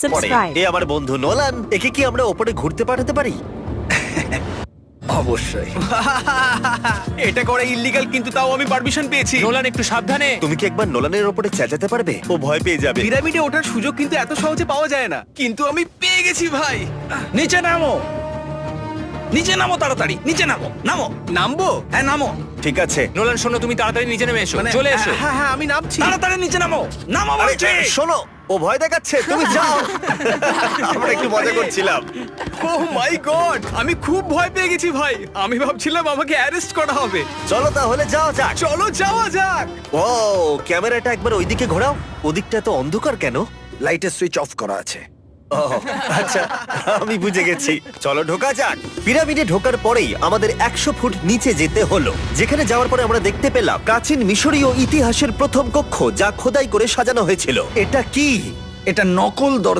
subscribe. এ আমার বন্ধু Nolan, একে কি আমরা ওপরে ঘুরতে পাঠাতে পারি? অবশ্যই। এটা করা ইল্লিগাল, কিন্তু তাও আমি পারমিশন পেয়েছি। নোলান একটু সাবধানে। তুমি কি একবার নোলানের ওপরে চেঁচাতে পারবে? ও ভয় পেয়ে যাবে। পিরামিডে ওঠার সুযোগ কিন্তু এত সহজে পাওয়া যায় না, কিন্তু আমি পেয়ে গেছি ভাই। নিচে নামো, নিচে নামো, তাড়াতাড়ি নিচে নামো, নামো। নামবো? হ্যাঁ নামো, ঠিক আছে। নোলান শোনো, তুমি তাড়াতাড়ি নিচে নেমে এসো, মানে চলে এসো। হ্যাঁ হ্যাঁ আমি নামছি। তাড়াতাড়ি নিচে নামো, নামো আরে, বলছি। শোনো, ও ভয় দেখাচ্ছে, তুমি যাও। আমরা একটু মজা করছিলাম। ও মাই গড, আমি খুব ভয় পেয়ে গেছি ভাই। আমি ভাবছিলাম আমাকে অ্যারেস্ট করা হবে। চলো তাহলে যাও যাক। চলো যাওয়া যাক। ও, ক্যামেরাটা একবার ওইদিকে ঘোরাও। ওদিকটা তো অন্ধকার কেন? লাইটের সুইচ অফ করা আছে। ও, আচ্ছা, আমি বুঝে গেছি। চলো ঢোকা যাক। পিরামিডে ঢোকার পরেই আমাদের 100 ফুট নিচে যেতে হলো, যেখানে যাওয়ার পরে আমরা দেখতে পেলাম প্রাচীন মিশরীয় ইতিহাসের প্রথম কক্ষ, যা খোদাই করে সাজানো হয়েছিল। এটা কি? এটা নকল দরজা